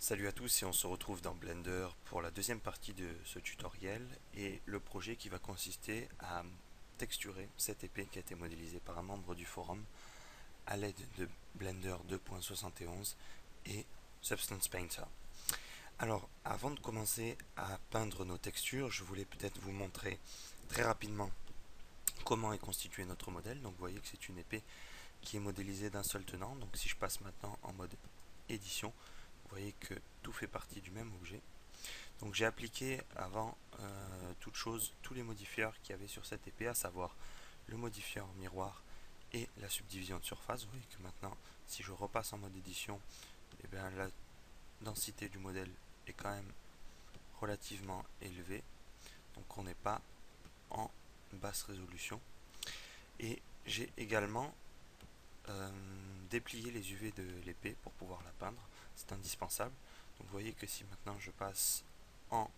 Salut à tous et on se retrouve dans Blender pour la deuxième partie de ce tutoriel et le projet qui va consister à texturer cette épée qui a été modélisée par un membre du forum à l'aide de Blender 2.71 et Substance Painter. Alors avant de commencer à peindre nos textures, je voulais peut-être vous montrer très rapidement comment est constitué notre modèle. Donc vous voyez que c'est une épée qui est modélisée d'un seul tenant. Donc si je passe maintenant en mode édition, vous voyez que tout fait partie du même objet. Donc j'ai appliqué avant toute chose tous les modifieurs qu'il y avait sur cette épée, à savoir le modifieur miroir et la subdivision de surface. Vous voyez que maintenant, si je repasse en mode édition, eh bien, la densité du modèle est quand même relativement élevée. Donc on n'est pas en basse résolution. Et j'ai également déplié les UV de l'épée pour pouvoir la peindre. C'est indispensable. Donc vous voyez que si maintenant je passe en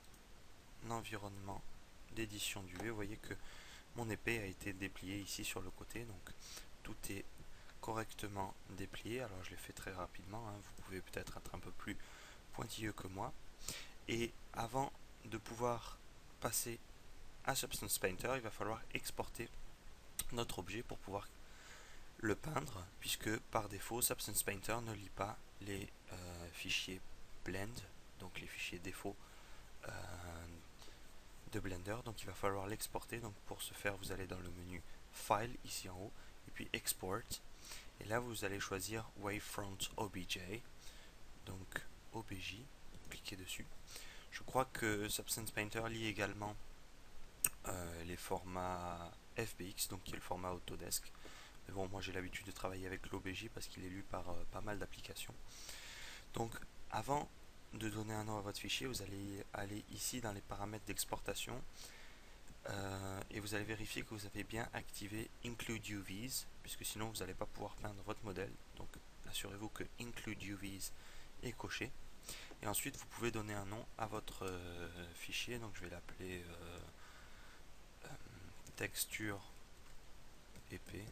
environnement d'édition d'UV, vous voyez que mon épée a été dépliée ici sur le côté. Donc tout est correctement déplié. Alors je l'ai fait très rapidement, hein. Vous pouvez peut-être être un peu plus pointilleux que moi. Et avant de pouvoir passer à Substance Painter, il va falloir exporter notre objet pour pouvoir le peindre, puisque par défaut Substance Painter ne lit pas les fichiers blend, donc les fichiers défaut euh, de Blender. Donc il va falloir l'exporter. Donc pour ce faire, vous allez dans le menu File ici en haut et puis Export, et là vous allez choisir Wavefront OBJ, donc OBJ, cliquez dessus. Je crois que Substance Painter lit également les formats FBX, donc qui est le format Autodesk. Mais bon, moi j'ai l'habitude de travailler avec l'OBJ parce qu'il est lu par pas mal d'applications. Donc avant de donner un nom à votre fichier, vous allez aller ici dans les paramètres d'exportation et vous allez vérifier que vous avez bien activé Include UVs, puisque sinon vous n'allez pas pouvoir peindre votre modèle. Donc assurez-vous que Include UVs est coché. Et ensuite vous pouvez donner un nom à votre fichier. Donc je vais l'appeler texture épée.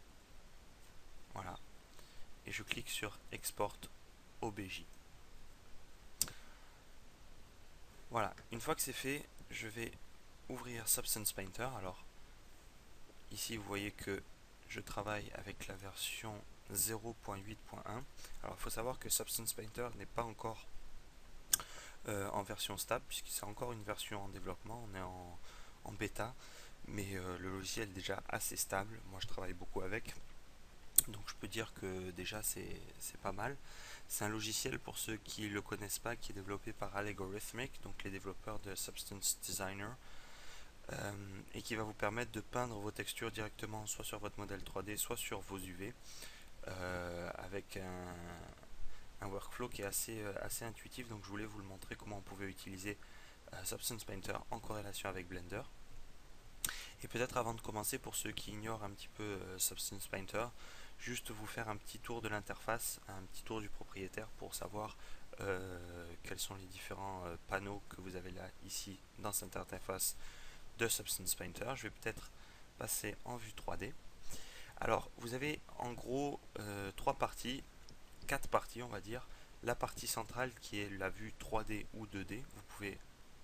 Voilà. Et je clique sur Export OBJ. Voilà, une fois que c'est fait, je vais ouvrir Substance Painter. Alors, ici vous voyez que je travaille avec la version 0.8.1. Alors, il faut savoir que Substance Painter n'est pas encore en version stable, puisque c'est encore une version en développement. On est en bêta, mais le logiciel est déjà assez stable. Moi, je travaille beaucoup avec. Donc, je peux dire que déjà, c'est pas mal. C'est un logiciel, pour ceux qui ne le connaissent pas, qui est développé par Allegorithmic, donc les développeurs de Substance Designer, et qui va vous permettre de peindre vos textures directement soit sur votre modèle 3D, soit sur vos UV, avec un workflow qui est assez intuitif. Donc je voulais vous le montrer comment on pouvait utiliser Substance Painter en corrélation avec Blender. Et peut-être avant de commencer, pour ceux qui ignorent un petit peu Substance Painter, juste vous faire un petit tour de l'interface, un petit tour du propriétaire pour savoir quels sont les différents panneaux que vous avez là, ici, dans cette interface de Substance Painter. Je vais peut-être passer en vue 3D. Alors, vous avez en gros quatre parties on va dire. La partie centrale qui est la vue 3D ou 2D. Vous pouvez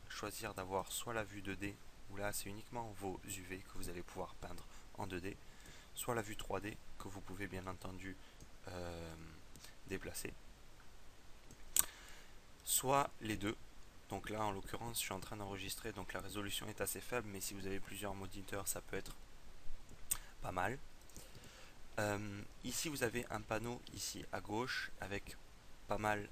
choisir d'avoir soit la vue 2D, où là c'est uniquement vos UV que vous allez pouvoir peindre en 2D, soit la vue 3D que vous pouvez bien entendu euh, déplacer, soit les deux. Donc là en l'occurrence je suis en train d'enregistrer, donc la résolution est assez faible, mais si vous avez plusieurs moniteurs ça peut être pas mal. Ici vous avez un panneau ici à gauche avec pas mal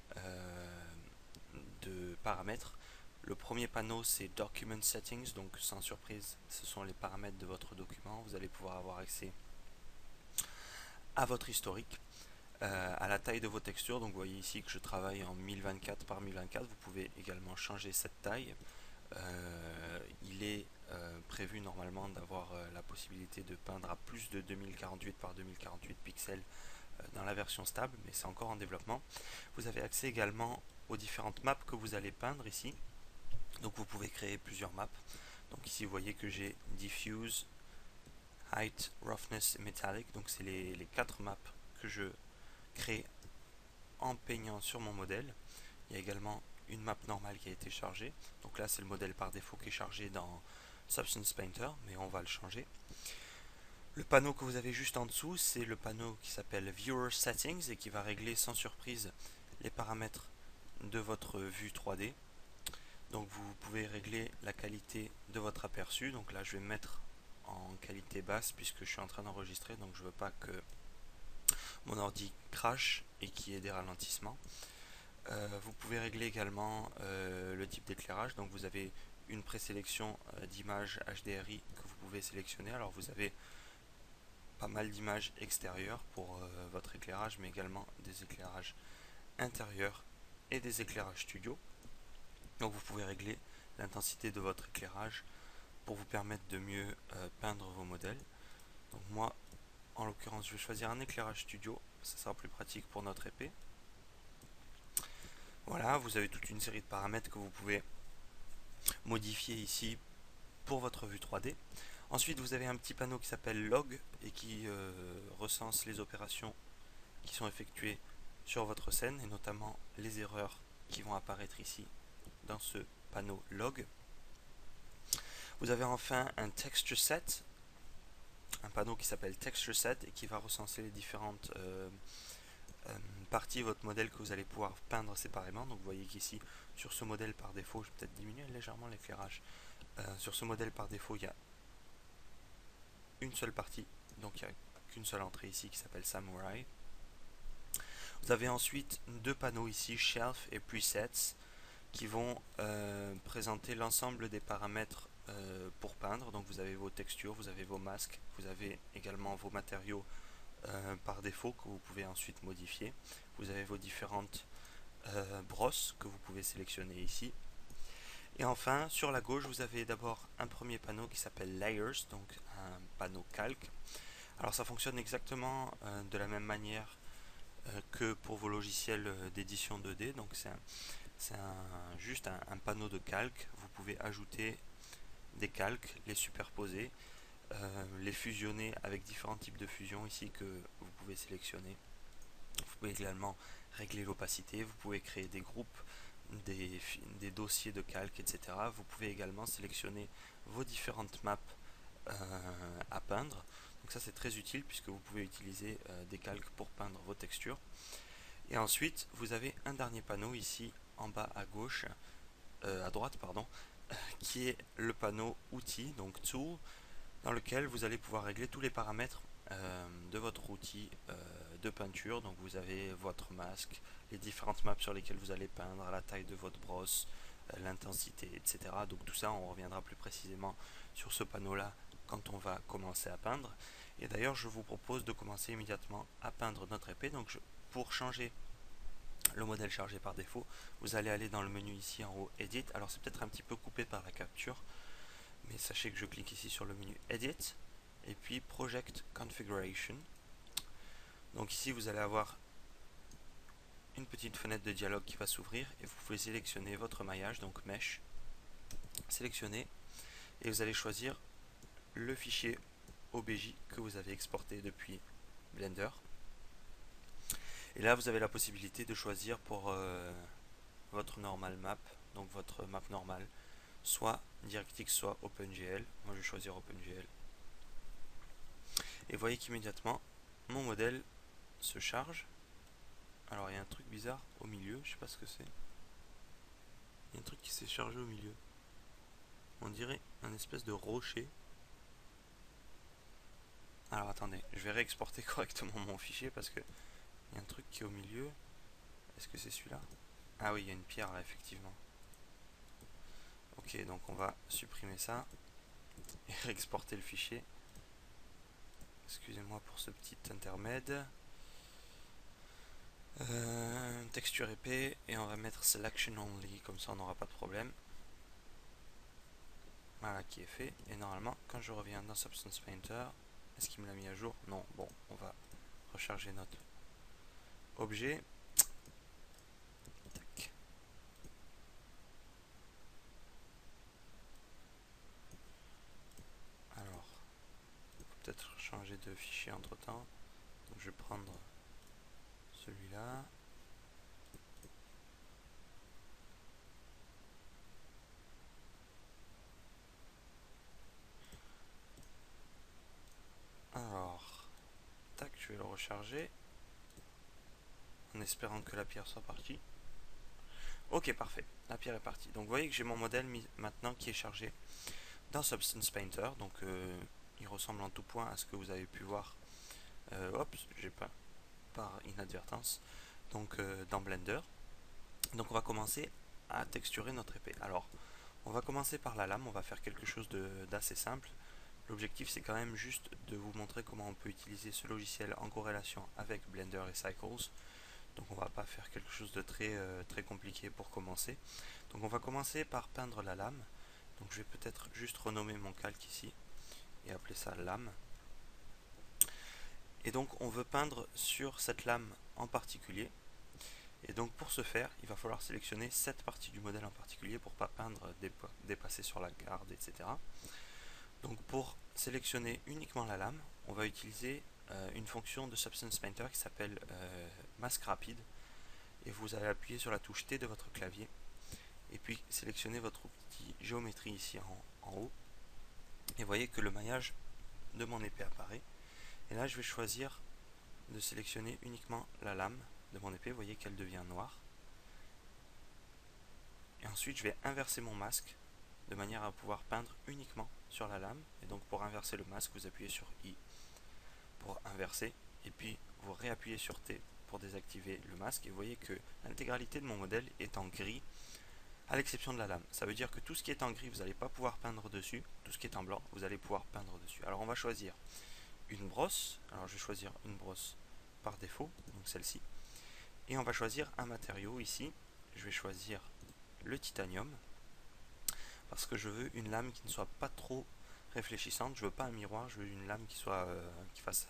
de paramètres. Le premier panneau c'est Document Settings, donc sans surprise ce sont les paramètres de votre document. Vous allez pouvoir avoir accès à votre historique, à la taille de vos textures. Donc vous voyez ici que je travaille en 1024 par 1024. Vous pouvez également changer cette taille. Il est prévu normalement d'avoir la possibilité de peindre à plus de 2048 par 2048 pixels dans la version stable, mais c'est encore en développement. Vous avez accès également aux différentes maps que vous allez peindre ici. Donc vous pouvez créer plusieurs maps. Donc ici vous voyez que j'ai Diffuse, Height, Roughness et Metallic. Donc c'est les quatre maps que je crée en peignant sur mon modèle. Il y a également une map normale qui a été chargée. Donc là, c'est le modèle par défaut qui est chargé dans Substance Painter, mais on va le changer. Le panneau que vous avez juste en dessous, c'est le panneau qui s'appelle Viewer Settings et qui va régler sans surprise les paramètres de votre vue 3D. Donc vous pouvez régler la qualité de votre aperçu. Donc là, je vais me mettre en qualité basse puisque je suis en train d'enregistrer, donc je ne veux pas que mon ordi crache et qu'il y ait des ralentissements. Vous pouvez régler également le type d'éclairage. Donc vous avez une présélection d'images HDRI que vous pouvez sélectionner. Alors vous avez pas mal d'images extérieures pour votre éclairage, mais également des éclairages intérieurs et des éclairages studio. Donc vous pouvez régler l'intensité de votre éclairage pour vous permettre de mieux peindre vos modèles. Donc moi, en l'occurrence, je vais choisir un éclairage studio, ça sera plus pratique pour notre épée. Voilà, vous avez toute une série de paramètres que vous pouvez modifier ici pour votre vue 3D. Ensuite, vous avez un petit panneau qui s'appelle Log et qui recense les opérations qui sont effectuées sur votre scène et notamment les erreurs qui vont apparaître ici dans ce panneau Log. Vous avez enfin un Texture Set, un panneau qui s'appelle Texture Set et qui va recenser les différentes parties de votre modèle que vous allez pouvoir peindre séparément. Donc vous voyez qu'ici, sur ce modèle par défaut, je vais peut-être diminuer légèrement l'éclairage. Sur ce modèle par défaut, il y a une seule partie, donc il n'y a qu'une seule entrée ici qui s'appelle Samurai. Vous avez ensuite deux panneaux ici, Shelf et Presets, qui vont présenter l'ensemble des paramètres pour peindre. Donc vous avez vos textures, vous avez vos masques, vous avez également vos matériaux par défaut que vous pouvez ensuite modifier. Vous avez vos différentes brosses que vous pouvez sélectionner ici. Et enfin, sur la gauche, vous avez d'abord un premier panneau qui s'appelle Layers, donc un panneau calque. Alors ça fonctionne exactement de la même manière que pour vos logiciels d'édition 2D. Donc c'est juste un panneau de calque. Vous pouvez ajouter des calques, les superposer, les fusionner avec différents types de fusion ici que vous pouvez sélectionner. Vous pouvez également régler l'opacité, vous pouvez créer des groupes, des dossiers de calque, etc. Vous pouvez également sélectionner vos différentes maps à peindre. Donc ça c'est très utile puisque vous pouvez utiliser des calques pour peindre vos textures. Et ensuite vous avez un dernier panneau ici en bas à gauche, à droite pardon, qui est le panneau outils, donc tool, dans lequel vous allez pouvoir régler tous les paramètres de votre outil de peinture. Donc vous avez votre masque, les différentes maps sur lesquelles vous allez peindre, la taille de votre brosse, l'intensité, etc. Donc tout ça, on reviendra plus précisément sur ce panneau-là quand on va commencer à peindre. Et d'ailleurs, je vous propose de commencer immédiatement à peindre notre épée. Donc pour changer le modèle chargé par défaut, vous allez aller dans le menu ici en haut, Edit. Alors c'est peut-être un petit peu coupé par la capture, mais sachez que je clique ici sur le menu Edit et puis Project Configuration. Donc ici vous allez avoir une petite fenêtre de dialogue qui va s'ouvrir et vous pouvez sélectionner votre maillage, donc Mesh, sélectionner, et vous allez choisir le fichier OBJ que vous avez exporté depuis Blender. Et là vous avez la possibilité de choisir pour votre normal map, donc votre map normale, soit DirectX, soit OpenGL. Moi je vais choisir OpenGL. Et vous voyez qu'immédiatement mon modèle se charge. Alors il y a un truc bizarre au milieu, je sais pas ce que c'est. Il y a un truc qui s'est chargé au milieu. On dirait un espèce de rocher. Alors attendez, je vais réexporter correctement mon fichier parce que il y a un truc qui est au milieu. Est-ce que c'est celui-là? Ah oui, il y a une pierre là, effectivement. Ok, donc on va supprimer ça et réexporter le fichier. Excusez-moi pour ce petit intermède. Texture épée et on va mettre Selection Only, comme ça on n'aura pas de problème. Voilà qui est fait. Et normalement, quand je reviens dans Substance Painter, est-ce qu'il me l'a mis à jour? Non. Bon, on va recharger notre objet. Tac. Alors, il faut peut-être changer de fichier entre temps. Donc je vais prendre celui-là. Alors, tac, je vais le recharger en espérant que la pierre soit partie. Ok, parfait, la pierre est partie. Donc vous voyez que j'ai mon modèle maintenant qui est chargé dans Substance Painter. Donc il ressemble en tout point à ce que vous avez pu voir. Hop, j'ai pas par inadvertance. Donc dans Blender. Donc on va commencer à texturer notre épée. Alors, on va commencer par la lame. On va faire quelque chose d'assez simple. L'objectif, c'est quand même juste de vous montrer comment on peut utiliser ce logiciel en corrélation avec Blender et Cycles. Donc on va pas faire quelque chose de très compliqué pour commencer. Donc on va commencer par peindre la lame. Donc je vais peut-être juste renommer mon calque ici et appeler ça lame. Et donc on veut peindre sur cette lame en particulier. Et donc pour ce faire, il va falloir sélectionner cette partie du modèle en particulier pour ne pas peindre, dépasser sur la garde, etc. Donc pour sélectionner uniquement la lame, on va utiliser une fonction de Substance Painter qui s'appelle Mask Rapide. Et vous allez appuyer sur la touche T de votre clavier. Et puis sélectionner votre outil géométrie ici en haut. Et vous voyez que le maillage de mon épée apparaît. Et là je vais choisir de sélectionner uniquement la lame de mon épée. Vous voyez qu'elle devient noire. Et ensuite je vais inverser mon masque de manière à pouvoir peindre uniquement sur la lame. Et donc pour inverser le masque, vous appuyez sur I pour inverser. Et puis vous réappuyez sur T pour désactiver le masque. Et vous voyez que l'intégralité de mon modèle est en gris, à l'exception de la lame. Ça veut dire que tout ce qui est en gris, vous n'allez pas pouvoir peindre dessus. Tout ce qui est en blanc, vous allez pouvoir peindre dessus. Alors on va choisir une brosse. Alors je vais choisir une brosse par défaut, donc celle-ci. Et on va choisir un matériau ici. Je vais choisir le titanium. Parce que je veux une lame qui ne soit pas trop réfléchissante. Je veux pas un miroir, je veux une lame qui fasse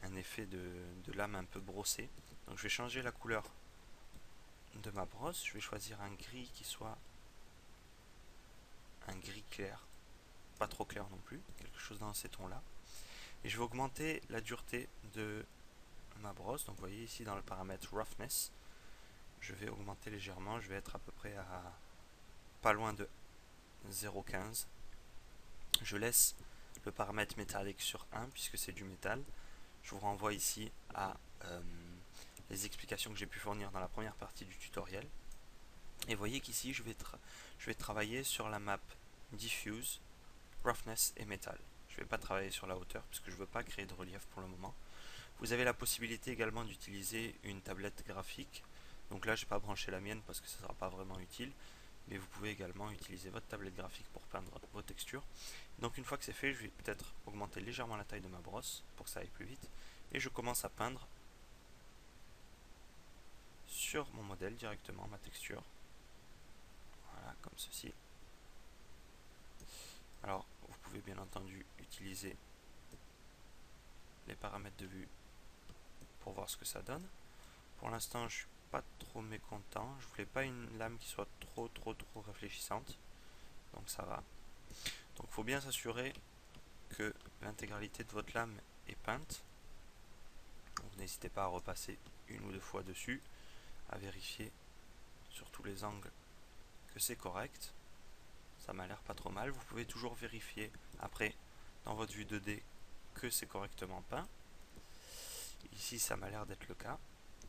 un effet de lame un peu brossée. Donc je vais changer la couleur de ma brosse. Je vais choisir un gris qui soit un gris clair, pas trop clair non plus, quelque chose dans ces tons là. Et je vais augmenter la dureté de ma brosse. Donc vous voyez ici dans le paramètre roughness, je vais augmenter légèrement. Je vais être à peu près à pas loin de 0,15. Je laisse le paramètre métallique sur 1 puisque c'est du métal. Je vous renvoie ici à les explications que j'ai pu fournir dans la première partie du tutoriel. Et vous voyez qu'ici je vais travailler sur la map diffuse, roughness et metal. Je ne vais pas travailler sur la hauteur puisque je ne veux pas créer de relief pour le moment. Vous avez la possibilité également d'utiliser une tablette graphique. Donc là, je n'ai pas branché la mienne parce que ça ne sera pas vraiment utile. Mais vous pouvez également utiliser votre tablette graphique pour peindre vos textures. Donc une fois que c'est fait, je vais peut-être augmenter légèrement la taille de ma brosse pour que ça aille plus vite. Et je commence à peindre sur mon modèle directement ma texture. Voilà, comme ceci. Alors, vous pouvez bien entendu utiliser les paramètres de vue pour voir ce que ça donne. Pour l'instant, je suis pas trop mécontent. Je voulais pas une lame qui soit trop réfléchissante. Donc ça va. Donc il faut bien s'assurer que l'intégralité de votre lame est peinte. Donc n'hésitez pas à repasser une ou deux fois dessus, à vérifier sur tous les angles que c'est correct. Ça m'a l'air pas trop mal. Vous pouvez toujours vérifier après dans votre vue 2D que c'est correctement peint. Ici ça m'a l'air d'être le cas.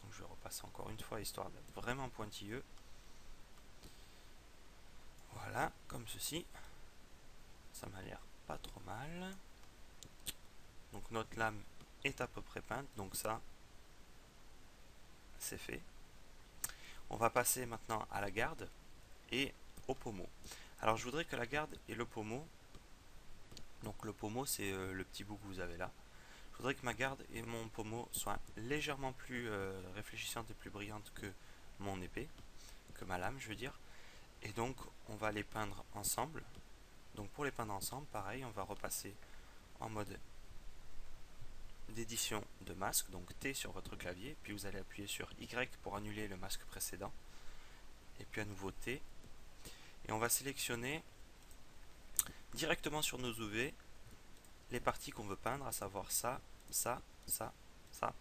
Donc je vais repasser encore une fois histoire d'être vraiment pointilleux. Voilà, comme ceci. Ça m'a l'air pas trop mal. Donc notre lame est à peu près peinte. Donc ça, c'est fait. On va passer maintenant à la garde et au pommeau. Alors je voudrais que la garde et le pommeau, donc le pommeau c'est le petit bout que vous avez là, je voudrais que ma garde et mon pommeau soient légèrement plus réfléchissantes et plus brillantes que mon épée, que ma lame je veux dire. Et donc on va les peindre ensemble. Donc pour les peindre ensemble, pareil, on va repasser en mode d'édition de masque, donc T sur votre clavier, puis vous allez appuyer sur Y pour annuler le masque précédent, et puis à nouveau T, et on va sélectionner directement sur nos UV les parties qu'on veut peindre, à savoir ça, ça, ça, ça,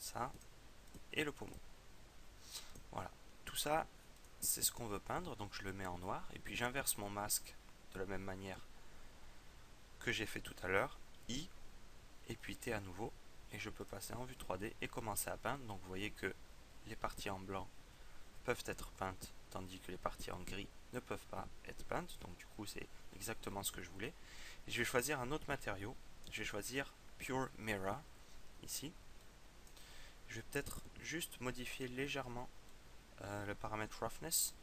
ça, et le pommeau. Voilà, tout ça, c'est ce qu'on veut peindre, donc je le mets en noir, et puis j'inverse mon masque de la même manière que j'ai fait tout à l'heure, I, et puis T à nouveau, et je peux passer en vue 3D et commencer à peindre. Donc vous voyez que les parties en blanc peuvent être peintes, tandis que les parties en gris ne peuvent pas être peintes. Donc du coup c'est exactement ce que je voulais. Et je vais choisir un autre matériau. Je vais choisir Pure Mirror ici. Je vais peut-être juste modifier légèrement le paramètre Roughness,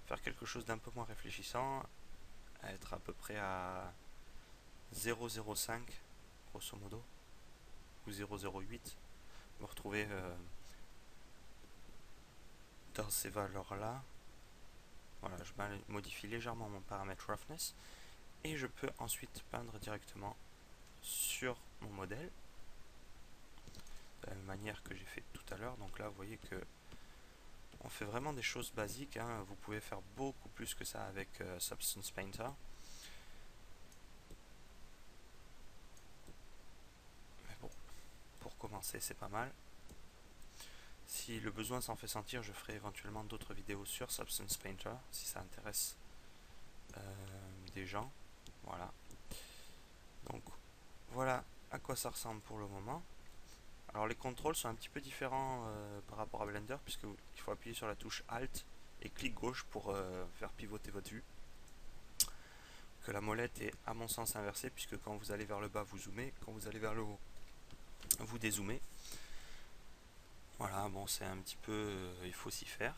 faire quelque chose d'un peu moins réfléchissant, à être à peu près à 0,05 grosso modo, ou 0,08. Me retrouver dans ces valeurs là. Voilà, je modifie légèrement mon paramètre Roughness et je peux ensuite peindre directement sur mon modèle de la même manière que j'ai fait tout à l'heure. Donc là vous voyez que on fait vraiment des choses basiques, hein. Vous pouvez faire beaucoup plus que ça avec Substance Painter. Mais bon, pour commencer c'est pas mal. Si le besoin s'en fait sentir, je ferai éventuellement d'autres vidéos sur Substance Painter, si ça intéresse des gens. Voilà. Donc voilà à quoi ça ressemble pour le moment. Alors les contrôles sont un petit peu différents par rapport à Blender, puisqu'il faut appuyer sur la touche Alt et clic gauche pour faire pivoter votre vue. Que la molette est à mon sens inversée, puisque quand vous allez vers le bas vous zoomez, quand vous allez vers le haut vous dézoomez. Voilà, bon c'est un petit peu, il faut s'y faire.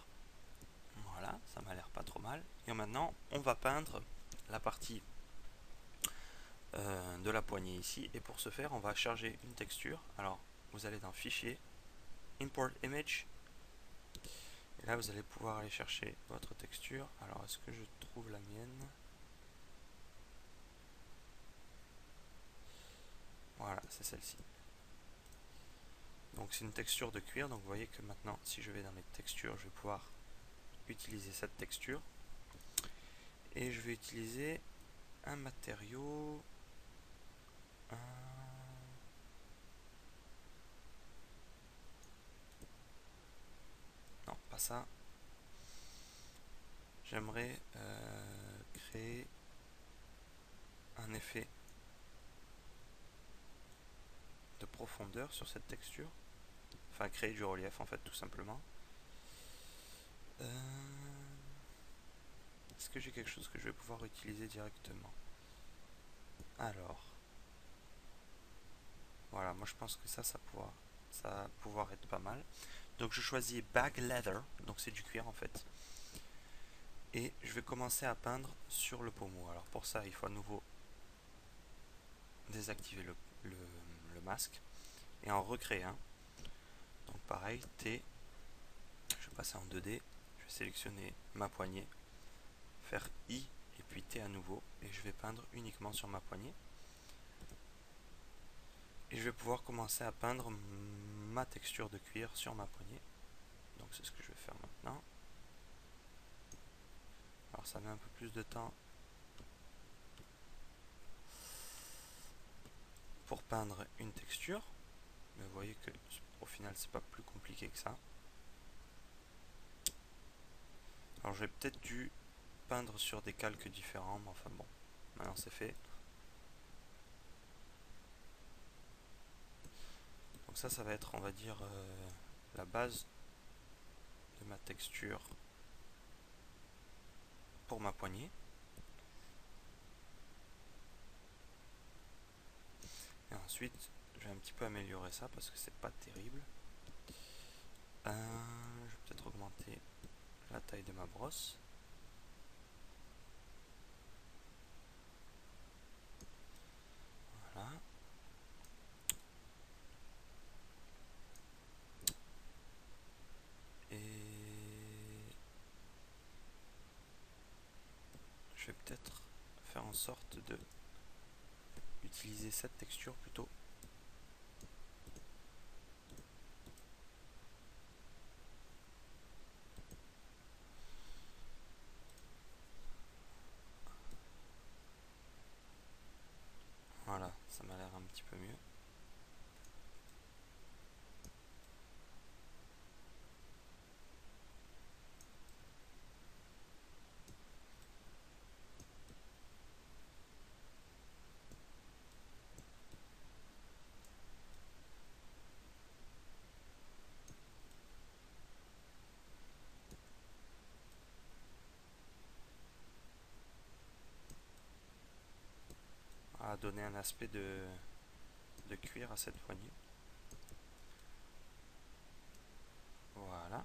Voilà, ça m'a l'air pas trop mal. Et maintenant on va peindre la partie de la poignée ici, et pour ce faire on va charger une texture. Alors vous allez dans Fichier, Import Image, et là vous allez pouvoir aller chercher votre texture. Alors est-ce que je trouve la mienne? Voilà, c'est celle-ci. Donc c'est une texture de cuir, donc vous voyez que maintenant si je vais dans mes textures, je vais pouvoir utiliser cette texture. Et je vais utiliser un matériau... Non, pas ça. J'aimerais créer un effet de profondeur sur cette texture. Enfin, créer du relief en fait, tout simplement. Est-ce que j'ai quelque chose que je vais pouvoir utiliser directement? Alors... Voilà, moi je pense que ça va pouvoir être pas mal. Donc je choisis Bag Leather, donc c'est du cuir en fait. Et je vais commencer à peindre sur le pommeau. Alors pour ça, il faut à nouveau désactiver le masque et en recréer un. Donc pareil, T, je vais passer en 2D, je vais sélectionner ma poignée, faire I et puis T à nouveau, et je vais peindre uniquement sur ma poignée. Et je vais pouvoir commencer à peindre ma texture de cuir sur ma poignée. Donc c'est ce que je vais faire maintenant. Alors ça met un peu plus de temps pour peindre une texture, mais vous voyez que au final c'est pas plus compliqué que ça. Alors j'ai peut-être dû peindre sur des calques différents, mais enfin bon, maintenant c'est fait. Donc ça va être, on va dire, la base de ma texture pour ma poignée. Et ensuite, je vais un petit peu améliorer ça parce que c'est pas terrible. Je vais peut-être augmenter la taille de ma brosse. Voilà. Et je vais peut-être faire en sorte de utiliser cette texture plutôt. Voilà, ça m'a l'air un petit peu mieux. va donner un aspect de cuir à cette poignée. Voilà.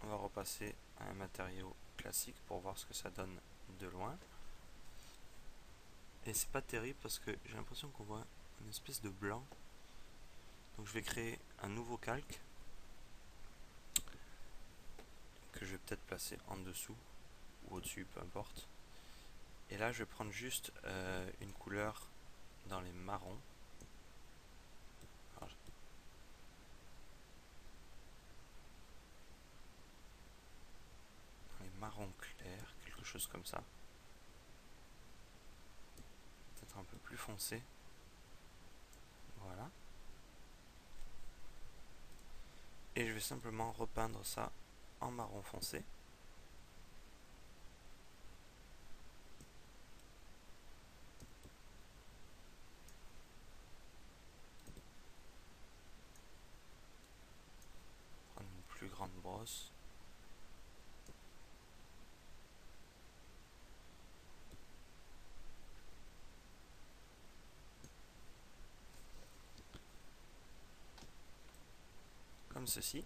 On va repasser à un matériau classique pour voir ce que ça donne de loin. Et c'est pas terrible parce que j'ai l'impression qu'on voit une espèce de blanc. Donc je vais créer un nouveau calque que je vais peut-être placer en dessous ou au-dessus, peu importe. Et là je vais prendre juste une couleur dans les marrons. Alors, dans les marrons clairs, quelque chose comme ça. Peut-être un peu plus foncé. Voilà. Et je vais simplement repeindre ça en marron foncé. Prendre une plus grande brosse. Comme ceci.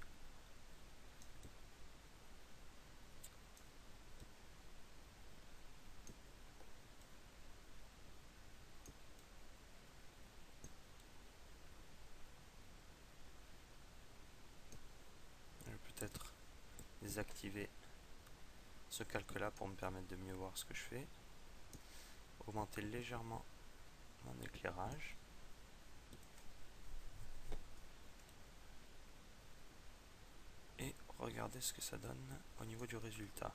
Je vais peut-être désactiver ce calque là pour me permettre de mieux voir ce que je fais. Augmenter légèrement mon éclairage. Et regarder ce que ça donne au niveau du résultat.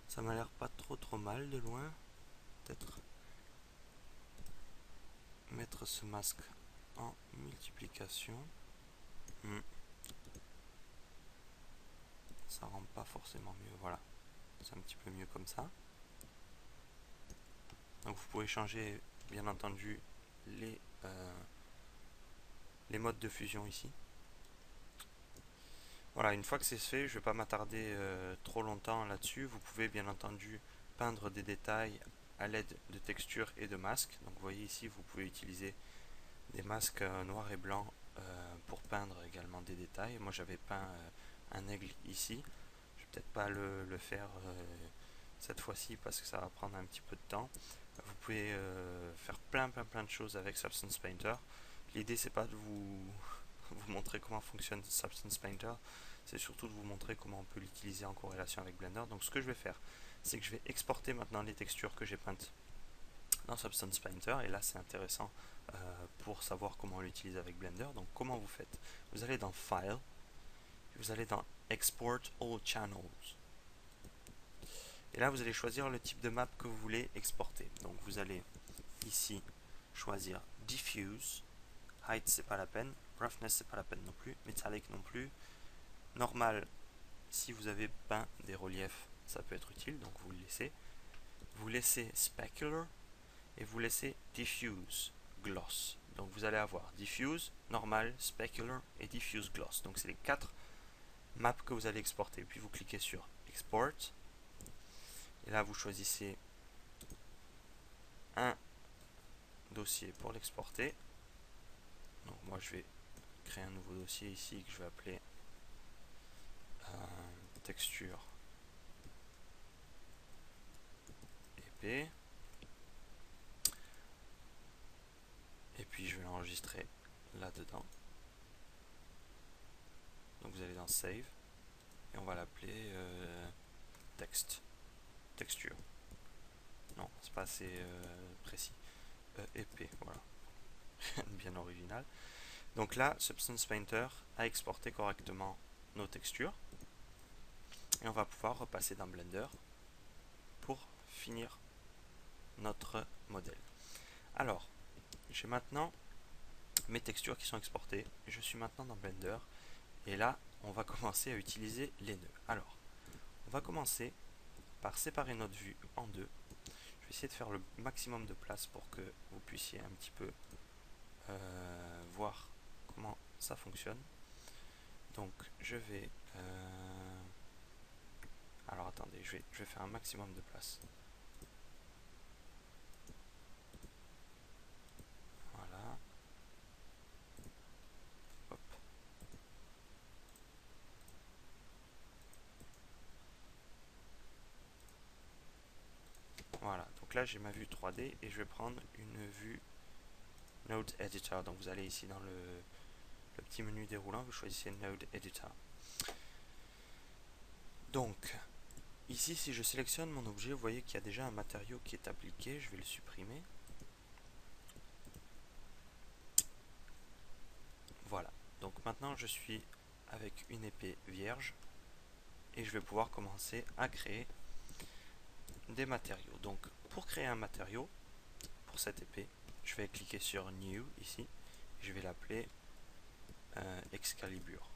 Ça m'a l'air pas trop mal de loin. Peut-être mettre ce masque en multiplication. Ça rend pas forcément mieux. Voilà, c'est un petit peu mieux comme ça. Donc vous pouvez changer bien entendu les modes de fusion ici. Voilà, une fois que c'est fait, je ne vais pas m'attarder trop longtemps là-dessus. Vous pouvez bien entendu peindre des détails à l'aide de textures et de masques. Donc vous voyez ici, vous pouvez utiliser des masques noirs et blancs pour peindre également des détails. Moi j'avais peint un aigle ici. Je vais peut-être pas le faire cette fois-ci parce que ça va prendre un petit peu de temps. Vous pouvez faire plein de choses avec Substance Painter. L'idée c'est pas de vous montrer comment fonctionne Substance Painter, c'est surtout de vous montrer comment on peut l'utiliser en corrélation avec Blender. Donc ce que je vais faire, c'est que je vais exporter maintenant les textures que j'ai peintes dans Substance Painter, et là c'est intéressant pour savoir comment on l'utilise avec Blender. Donc comment vous faites? Vous allez dans File, vous allez dans Export All Channels, et là vous allez choisir le type de map que vous voulez exporter. Donc vous allez ici choisir Diffuse, Height c'est pas la peine, Roughness c'est pas la peine non plus, Metallic non plus, Normal si vous avez peint des reliefs ça peut être utile, donc vous le laissez. Vous laissez Specular et vous laissez Diffuse Gloss. Donc vous allez avoir Diffuse, Normal, Specular et Diffuse Gloss. Donc c'est les 4 maps que vous allez exporter. Puis vous cliquez sur Export. Et là vous choisissez un dossier pour l'exporter. Donc moi je vais créer un nouveau dossier ici que je vais appeler texture épée. Et puis je vais l'enregistrer là-dedans. Donc vous allez dans Save. Et on va l'appeler texture. Non, c'est pas assez précis. Épée, voilà. Bien original. Donc là, Substance Painter a exporté correctement nos textures. Et on va pouvoir repasser dans Blender pour finir notre modèle. Alors, j'ai maintenant mes textures qui sont exportées. Je suis maintenant dans Blender. Et là, on va commencer à utiliser les nœuds. Alors, on va commencer par séparer notre vue en deux. Je vais essayer de faire le maximum de place pour que vous puissiez un petit peu voir comment ça fonctionne. Donc, je vais... Alors attendez, je vais faire un maximum de place. Voilà. Hop. Voilà, donc là j'ai ma vue 3D et je vais prendre une vue Node Editor. Donc vous allez ici dans le petit menu déroulant, vous choisissez Node Editor. Donc, ici si je sélectionne mon objet, vous voyez qu'il y a déjà un matériau qui est appliqué, je vais le supprimer. Voilà, donc maintenant je suis avec une épée vierge et je vais pouvoir commencer à créer des matériaux. Donc pour créer un matériau, pour cette épée, je vais cliquer sur New ici, je vais l'appeler Excalibur.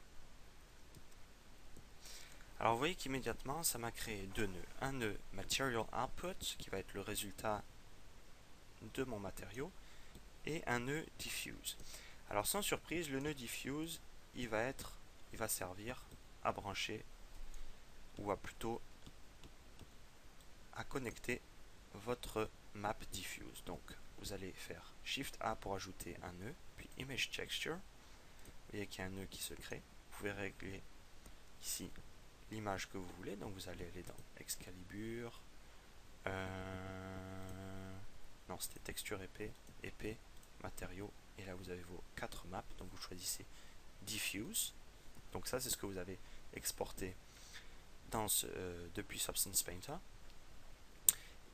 Alors vous voyez qu'immédiatement ça m'a créé deux nœuds. Un nœud Material Output qui va être le résultat de mon matériau et un nœud Diffuse. Alors sans surprise, le nœud Diffuse il va servir à brancher ou à plutôt à connecter votre map Diffuse. Donc vous allez faire Shift A pour ajouter un nœud, puis Image Texture. Vous voyez qu'il y a un nœud qui se crée. Vous pouvez régler ici l'image que vous voulez. Donc vous allez aller dans Excalibur. Non, c'était texture épée, matériaux. Et là vous avez vos 4 maps. Donc vous choisissez Diffuse. Donc ça c'est ce que vous avez exporté dans depuis Substance Painter.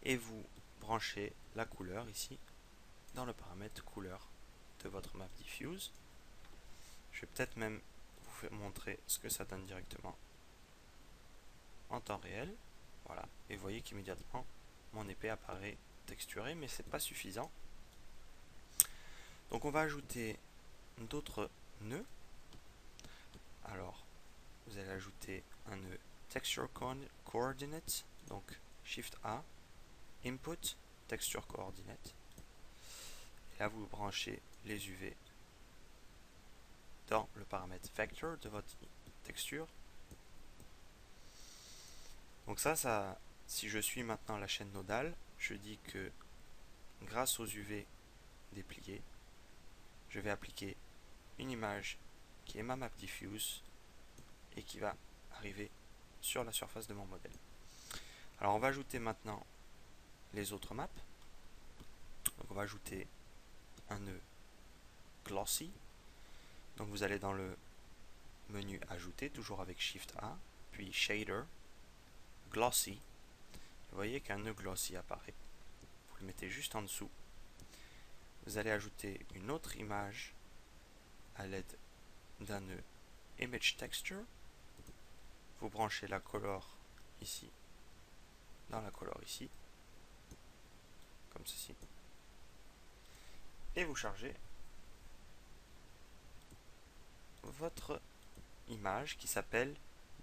Et vous branchez la couleur ici dans le paramètre couleur de votre map Diffuse. Je vais peut-être même vous montrer ce que ça donne directement en temps réel. Voilà, et vous voyez qu'immédiatement mon épée apparaît texturée, mais c'est pas suffisant. Donc on va ajouter d'autres nœuds. Alors vous allez ajouter un nœud Texture Coordinate, donc Shift A, Input, Texture Coordinate. Et là vous branchez les UV dans le paramètre Vector de votre texture. Donc ça, si je suis maintenant la chaîne nodale, je dis que grâce aux UV dépliés, je vais appliquer une image qui est ma map diffuse et qui va arriver sur la surface de mon modèle. Alors on va ajouter maintenant les autres maps. Donc on va ajouter un nœud glossy. Donc vous allez dans le menu ajouter, toujours avec Shift A, puis shader, glossy. Vous voyez qu'un nœud glossy apparaît. Vous le mettez juste en dessous. Vous allez ajouter une autre image à l'aide d'un nœud image texture. Vous branchez la color ici, dans la color ici, comme ceci. Et vous chargez votre image qui s'appelle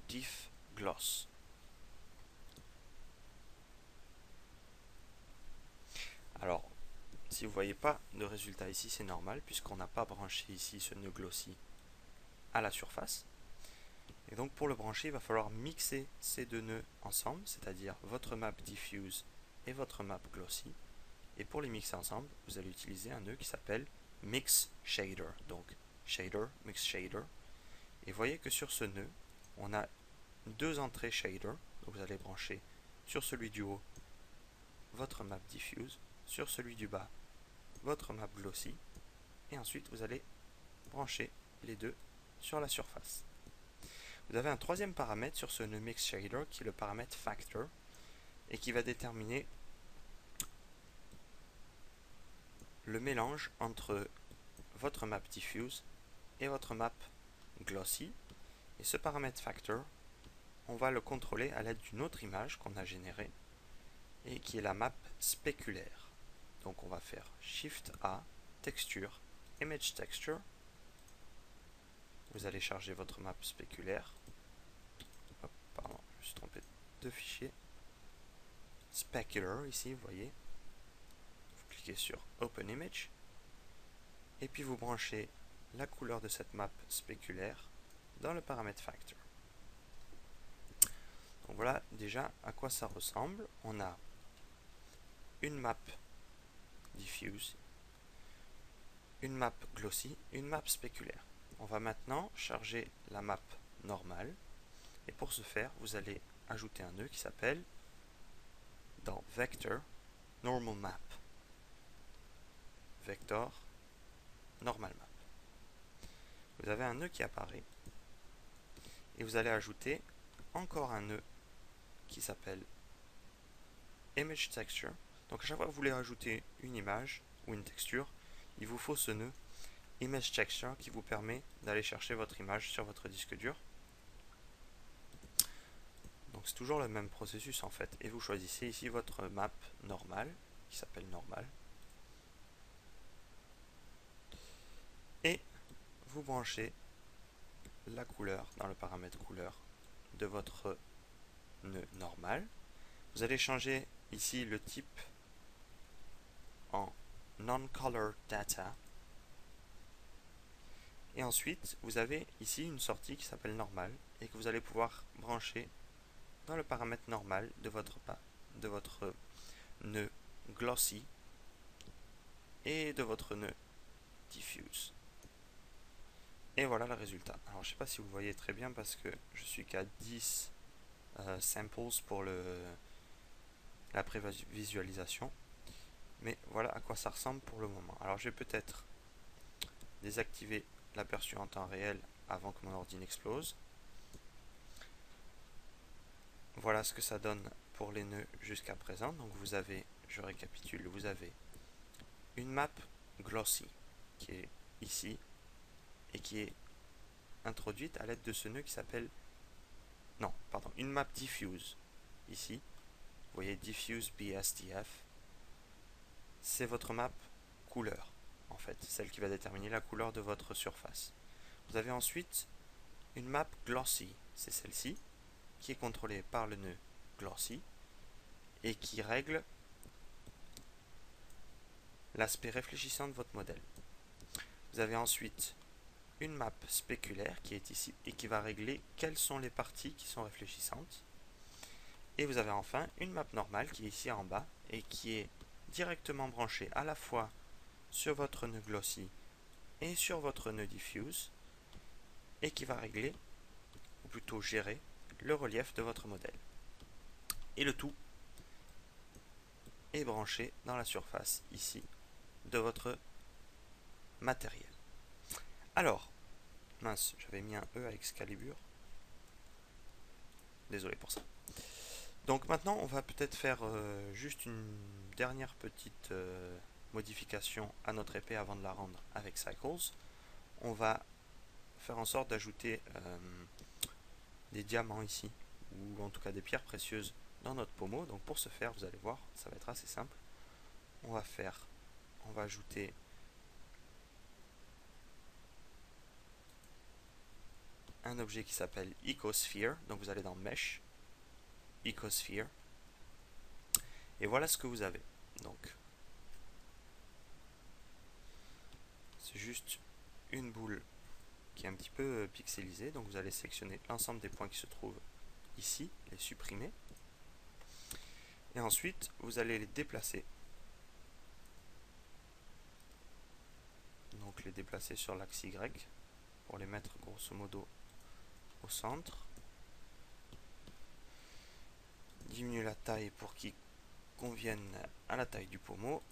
Diff Gloss. Alors, si vous ne voyez pas de résultat ici, c'est normal, puisqu'on n'a pas branché ici ce nœud glossy à la surface. Et donc pour le brancher, il va falloir mixer ces deux nœuds ensemble, c'est-à-dire votre map diffuse et votre map glossy. Et pour les mixer ensemble, vous allez utiliser un nœud qui s'appelle Mix Shader. Donc Shader, Mix Shader. Et voyez que sur ce nœud, on a deux entrées shader. Donc vous allez brancher sur celui du haut votre map diffuse, sur celui du bas votre map glossy. Et ensuite vous allez brancher les deux sur la surface. Vous avez un troisième paramètre sur ce nœud Mix Shader qui est le paramètre Factor et qui va déterminer le mélange entre votre map diffuse et votre map glossy. Et ce paramètre Factor, on va le contrôler à l'aide d'une autre image qu'on a générée et qui est la map spéculaire. Donc on va faire Shift A, Texture, Image Texture. Vous allez charger votre map spéculaire. Hop, pardon, je me suis trompé de fichier. Specular ici, vous voyez. Vous cliquez sur Open Image. Et puis vous branchez la couleur de cette map spéculaire dans le paramètre factor. Donc voilà déjà à quoi ça ressemble. On a une map diffuse, une map glossy, une map spéculaire. On va maintenant charger la map normale. Et pour ce faire, vous allez ajouter un nœud qui s'appelle dans Vector Normal Map. Vector Normal Map. Vous avez un nœud qui apparaît. Et vous allez ajouter encore un nœud qui s'appelle Image Texture. Donc à chaque fois que vous voulez ajouter une image ou une texture, il vous faut ce nœud Image Texture qui vous permet d'aller chercher votre image sur votre disque dur. Donc c'est toujours le même processus en fait. Et vous choisissez ici votre map normale, qui s'appelle normal. Et vous branchez la couleur dans le paramètre couleur de votre nœud normal. Vous allez changer ici le type en non-color data. Et ensuite, vous avez ici une sortie qui s'appelle normal et que vous allez pouvoir brancher dans le paramètre normal de votre nœud glossy et de votre nœud diffuse. Et voilà le résultat. Alors je ne sais pas si vous voyez très bien parce que je suis qu'à 10 samples pour la prévisualisation. Mais voilà à quoi ça ressemble pour le moment. Alors je vais peut-être désactiver l'aperçu en temps réel avant que mon ordi n'explose. Voilà ce que ça donne pour les nœuds jusqu'à présent. Donc vous avez, je récapitule, vous avez une map glossy qui est ici et qui est introduite à l'aide de ce nœud qui s'appelle, non, pardon, une map diffuse ici. Vous voyez diffuse BSDF. C'est votre map couleur en fait, celle qui va déterminer la couleur de votre surface. Vous avez ensuite une map glossy, c'est celle-ci, qui est contrôlée par le nœud glossy et qui règle l'aspect réfléchissant de votre modèle. Vous avez ensuite une map spéculaire qui est ici et qui va régler quelles sont les parties qui sont réfléchissantes. Et vous avez enfin une map normale qui est ici en bas et qui est directement branchée à la fois sur votre nœud glossy et sur votre nœud diffuse et qui va régler, ou plutôt gérer, le relief de votre modèle. Et le tout est branché dans la surface ici de votre matériel. Alors, mince, j'avais mis un E à Excalibur. Désolé pour ça. Donc maintenant, on va peut-être faire juste une dernière petite modification à notre épée avant de la rendre avec Cycles. On va faire en sorte d'ajouter des diamants ici, ou en tout cas des pierres précieuses dans notre pommeau. Donc pour ce faire, vous allez voir, ça va être assez simple. On va ajouter un objet qui s'appelle Ecosphere. Donc vous allez dans Mesh, Ecosphere, et voilà ce que vous avez. Donc c'est juste une boule qui est un petit peu pixelisée. Donc vous allez sélectionner l'ensemble des points qui se trouvent ici, les supprimer, et ensuite vous allez les déplacer. Donc les déplacer sur l'axe Y pour les mettre grosso modo au centre. Diminuer la taille pour qu'ils conviennent à la taille du pommeau.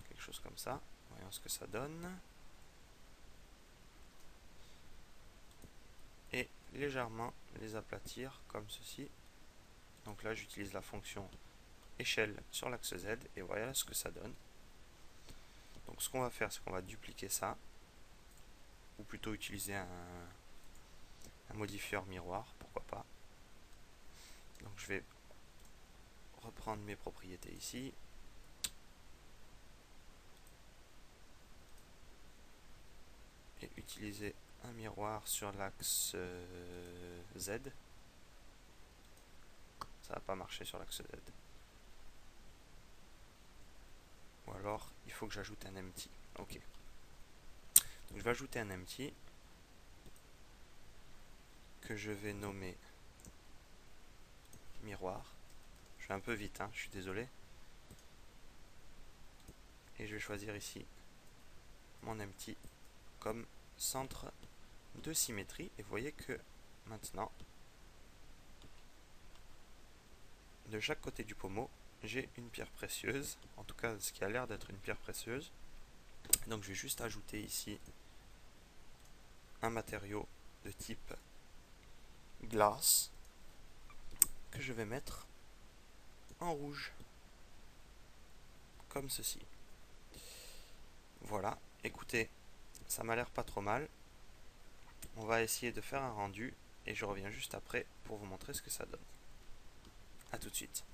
Quelque chose comme ça. Voyons ce que ça donne. Et légèrement les aplatir comme ceci. Donc là j'utilise la fonction échelle sur l'axe Z et voilà ce que ça donne. Donc ce qu'on va faire, c'est qu'on va dupliquer ça, ou plutôt utiliser un modifieur miroir, pourquoi pas. Donc je vais reprendre mes propriétés ici. Et utiliser un miroir sur l'axe Z. Ça va pas marcher sur l'axe Z. Ou alors, il faut que j'ajoute un empty. Ok. Je vais ajouter un empty que je vais nommer miroir. Je vais un peu vite, hein, je suis désolé. Et je vais choisir ici mon empty comme centre de symétrie. Et vous voyez que maintenant, de chaque côté du pommeau, j'ai une pierre précieuse, en tout cas ce qui a l'air d'être une pierre précieuse. Donc je vais juste ajouter ici un matériau de type glace que je vais mettre en rouge, comme ceci. Voilà, écoutez, ça m'a l'air pas trop mal. On va essayer de faire un rendu et je reviens juste après pour vous montrer ce que ça donne. A tout de suite.